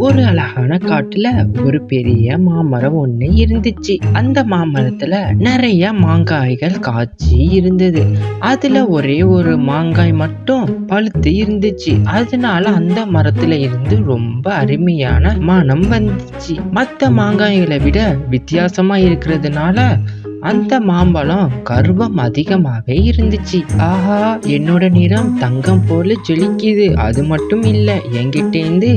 ஒரு அழகான காட்டுல ஒரு பெரிய மாமரம் ஒண்ணு இருந்துச்சு. அந்த மாமரத்துல நிறைய மாங்காய்கள் காய்ச்சி இருந்தது. அதுல ஒரே ஒரு மாங்காய் மட்டும் பழுத்து இருந்துச்சு. அதனால அந்த மரத்துல இருந்து ரொம்ப அருமையான மனம் வந்துச்சு. மத்த மாங்காய்களை விட வித்தியாசமா இருக்கிறதுனால அந்த மாம்பழம் கர்வம் அதிகமாவே இருந்துச்சு. ஆஹா, என்னோட நிறம் தங்கம் போல ஜொலிக்குது. அது மட்டும் இல்ல, என்கிட்டேந்து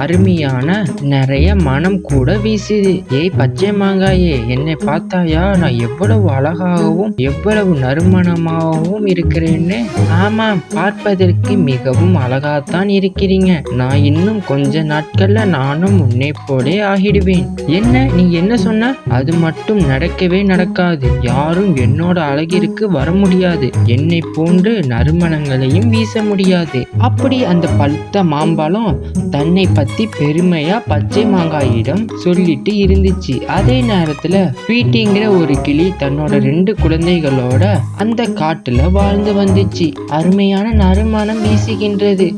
அருமையான நிறைய மனம் கூட வீசுது. ஏய் பச்சை மாங்காயே, என்னை பார்த்தாயா? நான் எவ்வளவு அழகாகவும் எவ்வளவு நறுமணமாகவும் இருக்கிறேன்னு. ஆமாம், பார்ப்பதற்கு மிகவும் அழகாத்தான் இருக்கிறீங்க. நான் இன்னும் கொஞ்ச நாட்கள்ல நானும் உன்னை போலே ஆகிடுவேன். என்ன நீ என்ன சொன்ன? அது மட்டும் நடக்கவே நடக்காது. யாரும் என்னோட அழகிற்கு வர முடியாது. என்னை போன்று நறுமணங்களையும் வீச முடியாது. அப்படி அந்த பழுத்த மாம்பழம் தன்னை பத்தி பெருமையா பச்சை மாங்காயிடம் சொல்லிட்டு இருந்துச்சு. அதே நேரத்துல பீட்டிங்கிற ஒரு கிளி தன்னோட 2 குழந்தைகளோட அந்த காட்டுல வாழ்ந்து வந்துச்சு. அருமையான நறுமணம் வீசுகின்றது.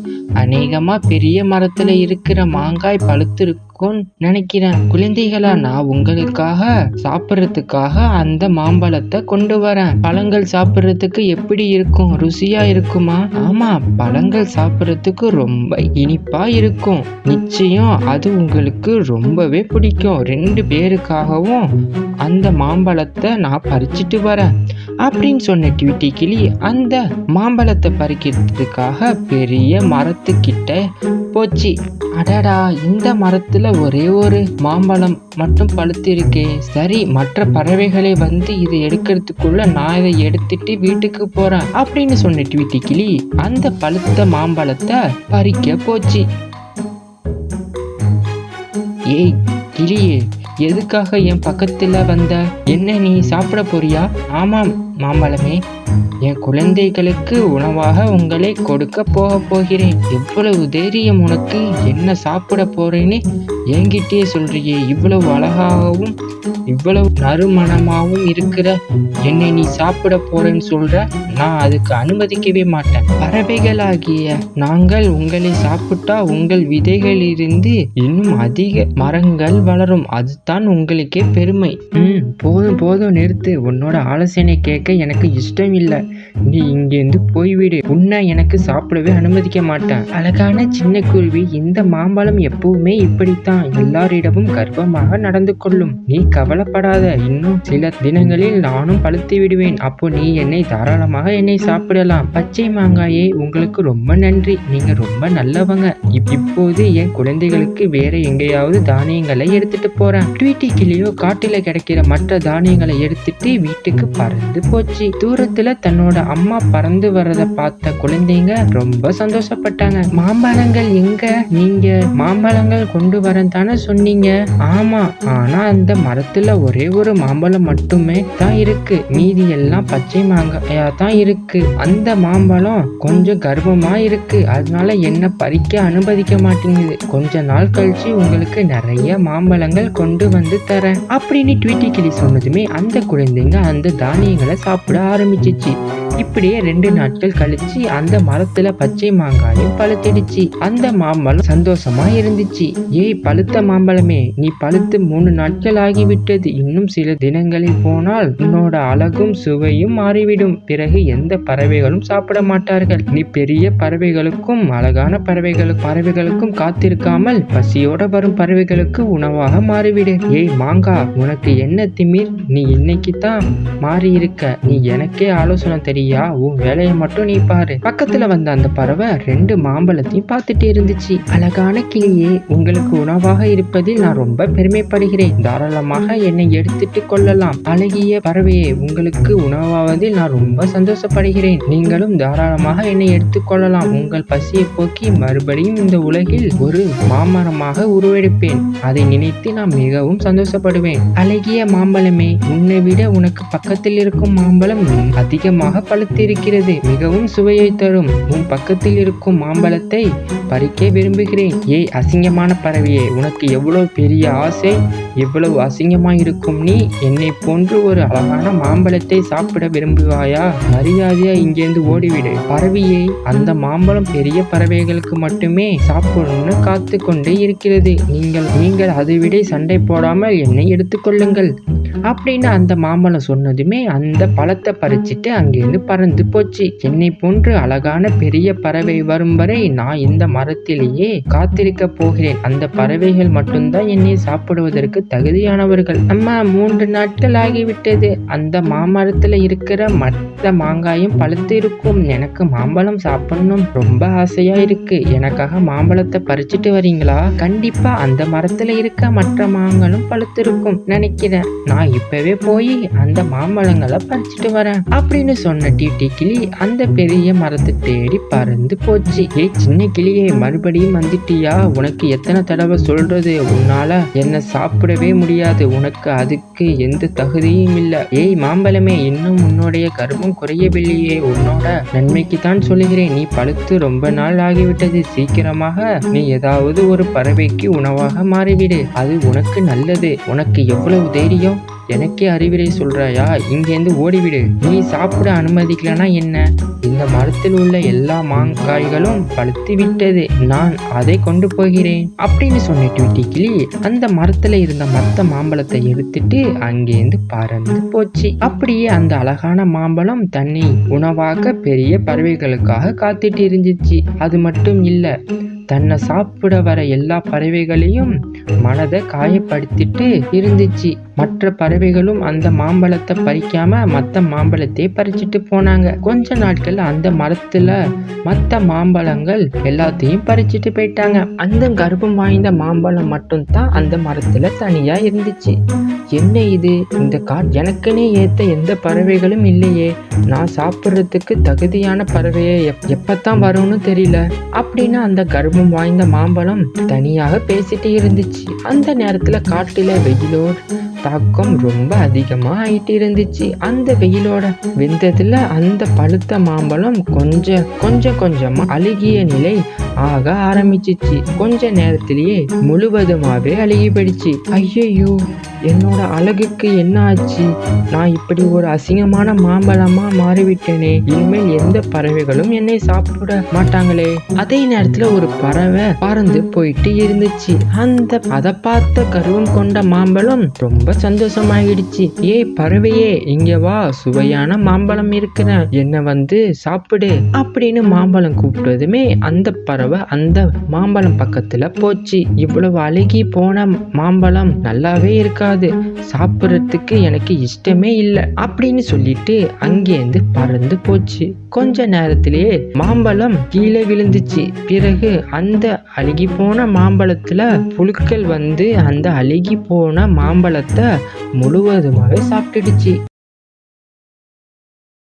அநேகமா பெரிய மரத்துல இருக்கிற மாங்காய் பழுத்திருக்கும் நினைக்கிறேன். குழந்தைகளா, நான் உங்களுக்காக சாப்பிட்றதுக்காக அந்த மாம்பழத்தை கொண்டு வரேன். பழங்கள் சாப்பிட்றதுக்கு எப்படி இருக்கும்? ருசியா இருக்குமா? ஆமா, பழங்கள் சாப்பிட்றதுக்கு ரொம்ப இனிப்பா இருக்கும். நிச்சயம் அது உங்களுக்கு ரொம்பவே பிடிக்கும். 2 பேருக்காகவும் அந்த மாம்பழத்தை நான் பறிச்சிட்டு வரேன் அப்படின்னு சொன்ன டிவிட்டி கிளி அந்த மாம்பழத்தை பறிக்கிறதுக்காக பெரிய மரத்துக்கிட்ட போச்சு. அடடா, இந்த மரத்துல ஒரே ஒரு மாம்பழம் மட்டும் பழுத்து இருக்கே. சரி, மற்ற பறவைகளை வந்து இதை எடுக்கிறதுக்குள்ள நான் இதை எடுத்துட்டு வீட்டுக்கு போறேன் அப்படின்னு சொன்ன டிவிட்டி கிளி அந்த பழுத்த மாம்பழத்தை பறிக்க போச்சு. ஏய் கிளியே, எதுக்காக என் பக்கத்துல வந்த? என்ன நீ சாப்பிட போறியா? ஆமாம் மாம்பழமே, என் குழந்தைகளுக்கு உணவாக உங்களை கொடுக்க போகிறேன். எவ்வளவு தைரியம் உனக்கு? என்ன சாப்பிட போறேன்னு என்கிட்டே சொல்றியே? இவ்வளவு அழகாகவும் இவ்வளவு நறுமணமாகவும் இருக்கிற என்னை நீ சாப்பிட போறேன்னு சொல்ற? நான் அதுக்கு அனுமதிக்கவே மாட்டேன். பறவைகளாகிய நாங்கள் உங்களை சாப்பிட்டா உங்கள் விதைகளிலிருந்து இன்னும் அதிக மரங்கள் வளரும். அதுதான் உங்களுக்கே பெருமை. போதும் போதும், நிறுத்து. உன்னோட ஆலோசனை கேட்க எனக்கு இஷ்டம் இல்லை. நீ இங்கேருந்து போய்விடு. உன்னை எனக்கு சாப்பிடவே அனுமதிக்க மாட்டேன். அழகான சின்ன குருவி, இந்த மாம்பழம் எப்பவுமே இப்படித்தான் எல்லாரிடமும் கர்வமாக நடந்து கொள்ளும். நீ கவலைப்படாத. இன்னும் சில தினங்களில் நானும் பழுத்து விடுவேன். அப்போ நீ என்னை தாராளமாக என்னை சாப்பிடலாம். பச்சை மாங்காயே, உங்களுக்கு ரொம்ப நன்றி. நீங்க ரொம்ப நல்லவங்க. இப்போது என் குழந்தைகளுக்கு வேற எங்கேயாவது தானியங்களை எடுத்துட்டு போறேன். ட்வீட்டி கிளியோ காட்டுல கிடைக்கிற மற்ற தானியங்களை எடுத்துட்டு வீட்டுக்கு பறந்து போச்சு. தூரத்துல தன்னோட அம்மா பறந்து வர்றத பார்த்த குழந்தைங்க ரொம்ப சந்தோஷப்பட்டாங்க. மாம்பழங்கள் எங்க? நீங்க மாம்பழங்கள் கொண்டு வரேன் தானே சொன்னீங்க? ஆமா, ஆனா அந்த மரத்துல ஒரே ஒரு மாம்பழம் மட்டுமே தான் இருக்கு. மீதி எல்லாம் பச்சை மாங்காயா தான் இருக்கு. அந்த மாம்பழம் கொஞ்சம் கர்வமா இருக்கு. அதனால என்ன பறிக்க அனுமதிக்க மாட்டேங்குது. கொஞ்ச நாள் கழிச்சு உங்களுக்கு நிறைய மாம்பழங்கள் கொண்டு வந்து தரேன் அப்படின்னு ட்வீட்டி கிளி சொன்னதுமே அந்த குழந்தைங்க அந்த தானியங்களை சாப்பிட ஆரம்பிச்சிச்சு. இப்படியே 2 நாட்கள் கழிச்சு அந்த மரத்துல பச்சை மாங்காயும் பழுத்திடுச்சு. அந்த மாம்பழம் சந்தோஷமா இருந்துச்சு. ஏய் பழுத்த மாம்பழமே, நீ பழுத்து 3 நாட்கள் ஆகிவிட்டது. இன்னும் சில தினங்களில் போனால் உன்னோட அழகும் சுவையும் மாறிவிடும். பிறகு எந்த பறவைகளும் சாப்பிட மாட்டார்கள். நீ பெரிய பறவைகளுக்கும் அழகான பறவைகளுக்கும் காத்திருக்காமல் பசியோட வரும் பறவைகளுக்கு உணவாக மாறிவிடு. ஏய் மாங்கா, உனக்கு என்ன திமிர்? நீ இன்னைக்கு தான் மாறி இருக்க. நீ எனக்கே ஆலோசனை தெரியா? உன் வேலையை மட்டும் நீ பாரு. பக்கத்துல வந்த அந்த பறவை 2 மாம்பழத்தையும் பார்த்துட்டு இருந்துச்சு. அழகான கிளியே, உங்களுக்கு உணவாக இருப்பதில் நான் ரொம்ப பெருமைப்படுகிறேன். தாராளமாக என்னை எடுத்துட்டு கொள்ளலாம். அழகிய பறவையே, உங்களுக்கு உணவாவதில் நான் ரொம்ப சந்தோஷப்படுகிறேன். நீங்களும் தாராளமாக என்னை எடுத்துக்கொள்ளலாம். உங்கள் பசியை போக்கி மறுபடியும் இந்த உலகில் ஒரு மாமரமாக உருவெடுப்பேன். அதை நினைத்து நான் மிகவும் சந்தோஷப்படுவேன். அழகிய மாம்பழமே, உன்னை விட உனக்கு பக்கத்தில் இருக்கும் மாம்பழம் அதிகமாக நன்றாக பழுத்திருக்கிறது. மிகவும் சுவையை தரும் உன் பக்கத்தில் இருக்கும் மாம்பழத்தை பறிக்க விரும்புகிறேன். ஏய் அசிங்கமான பறவையே, உனக்கு எவ்வளவு பெரிய ஆசை, எவ்வளவு அசிங்கமாய் இருக்கும். நீ என்னை போன்று ஒரு அழகான மாம்பழத்தை சாப்பிட விரும்புவாயா? மரியாதையா இங்கேருந்து ஓடிவிடு. பறவையே, அந்த மாம்பழம் பெரிய பறவைகளுக்கு மட்டுமே சாப்பிடணும்னு காத்து கொண்டே இருக்கிறது. நீங்கள் அதைவிட சண்டை போடாமல் என்னை எடுத்துக்கொள்ளுங்கள் அப்படின்னு அந்த மாம்பழம் சொன்னதுமே அந்த பழத்தை பறிச்சுட்டு அங்கிருந்து பறந்து போச்சு. என்னை போன்று அழகான பெரிய பறவை வரும் வரை நான் இந்த மரத்திலேயே காத்திருக்க போகிறேன். அந்த பறவைகள் மட்டும்தான் என்னை சாப்பிடுவதற்கு தகுதியானவர்கள். அம்மா, 3 நாட்கள் ஆகிவிட்டது. அந்த மாமரத்துல இருக்கிற மற்ற மாங்காயும் பழுத்து இருக்கும். எனக்கு மாம்பழம் சாப்பிடணும் ரொம்ப ஆசையா இருக்கு. எனக்காக மாம்பழத்தை பறிச்சுட்டு வரீங்களா? கண்டிப்பா அந்த மரத்துல இருக்க மற்ற மாங்களும் பழுத்து இருக்கும் நினைக்கிறேன். நான் இப்பவே போய் அந்த மாம்பழங்களை பறிச்சுட்டு வரேன் அப்படின்னு சொன்ன டிடி கிளி அந்த பெரிய மரத்தை தேடி பறந்து போச்சு. ஏய் சின்ன கிளியே, மறுபடியும் வந்துட்டியா? உனக்கு எத்தனை தடவை சொல்றது, உன்னால என்ன சாப்பிடவே முடியாது. உனக்கு அதுக்கு எந்த தகுதியும் இல்லை. ஏய் மாம்பழமே, இன்னும் உன்னுடைய கர்ப்பம் குறையவில்லையே. உன்னோட நன்மைக்கு தான் சொல்லுகிறேன். நீ பழுத்து ரொம்ப நாள் ஆகிவிட்டது. சீக்கிரமாக நீ ஏதாவது ஒரு பறவைக்கு உணவாக மாறிவிடு. அது உனக்கு நல்லது. உனக்கு எவ்வளவு தைரியம்? எனக்கே அறிவுரை சொல்றாயா? இங்கேருந்து ஓடிவிடு. நீ சாப்பிட அனுமதிக்கலனா என்ன? இந்த மரத்தில் உள்ள எல்லா மாங்காய்களும் பழுத்து விட்டது. நான் அதை கொண்டு போகிறேன் அப்படின்னு சொன்ன டிடி கிளி அந்த மரத்துல இருந்த மத்த மாம்பழத்தை எடுத்துட்டு அங்கேருந்து பறந்து போச்சு. அப்படியே அந்த அழகான மாம்பழம் தன்னை உணவாக்க பெரிய பறவைகளுக்காக காத்துட்டு இருந்துச்சு. அது மட்டும் இல்ல, தன்னை சாப்பிட வர எல்லா பறவைகளையும் மனதை காயப்படுத்திட்டு இருந்துச்சு. மற்ற பறவைகளும் அந்த மாம்பழத்தை பறிக்காம மற்ற மாம்பழத்தை பறிச்சுட்டு போனாங்க. கொஞ்ச நாட்கள் அந்த மரத்துல மற்ற மாம்பழங்கள் எல்லாத்தையும் பறிச்சுட்டு போயிட்டாங்க. அந்த கர்ப்பம் வாய்ந்த மாம்பழம் மட்டும்தான் அந்த மரத்துல தனியா இருந்துச்சு. என்ன இது? இந்த எனக்குன்னே ஏத்த எந்த பறவைகளும் இல்லையே. நான் சாப்பிட்றதுக்கு தகுதியான பறவையை எப்பத்தான் வரும்னு தெரியல அப்படின்னு அந்த கர்ப்பம் வாய்ந்த மாம்பழம் தனியாக பேசிட்டு இருந்துச்சு. அந்த நேரத்துல காட்டுல வெயிலோட தாக்கம் ரொம்ப அதிகமா ஆயிட்டு இருந்துச்சு. அந்த வெயிலோட வெந்ததுல அந்த பழுத்த மாம்பழம் கொஞ்சமா அழுகிய நிலை ஆக ஆரம்பிச்சிச்சு. கொஞ்ச நேரத்திலேயே முழுவதுமாவே அழுகி போயிடுச்சு. ஐயையோ, என்னோட அழகுக்கு என்ன ஆச்சு? நான் இப்படி ஒரு அசிங்கமான மாம்பழமா மாறிவிட்டேனே. இனிமேல் எந்த பறவைகளும் என்னை சாப்பிட மாட்டாங்களே. அதே நேரத்துல ஒரு பறவை பறந்து போயிட்டு இருந்துச்சு. அதை பார்த்த கருவம் கொண்ட மாம்பழம் ரொம்ப சந்தோஷமாகிடுச்சு. ஏய் பறவையே, இங்க வா, சுவையான மாம்பழம் இருக்கிறேன், என்ன வந்து சாப்பிடு அப்படின்னு மாம்பழம் கூப்பிட்டதுமே அந்த பறவை அந்த மாம்பழம் பக்கத்துல போச்சு. இவ்வளவு அழுகி போன மாம்பழம் நல்லாவே இருக்காது, சாப்பிட்றதுக்கு எனக்கு இஷ்டமே இல்லை அப்படின்னு சொல்லிட்டு அங்கேருந்து பறந்து போச்சு. கொஞ்ச நேரத்திலேயே மாம்பழம் கீழே விழுந்துச்சு. பிறகு அந்த அழுகி போன மாம்பழத்துல புழுக்கள் வந்து அந்த அழுகி போன மாம்பழத்தை முழுவதுமாவே சாப்பிட்டுடுச்சு.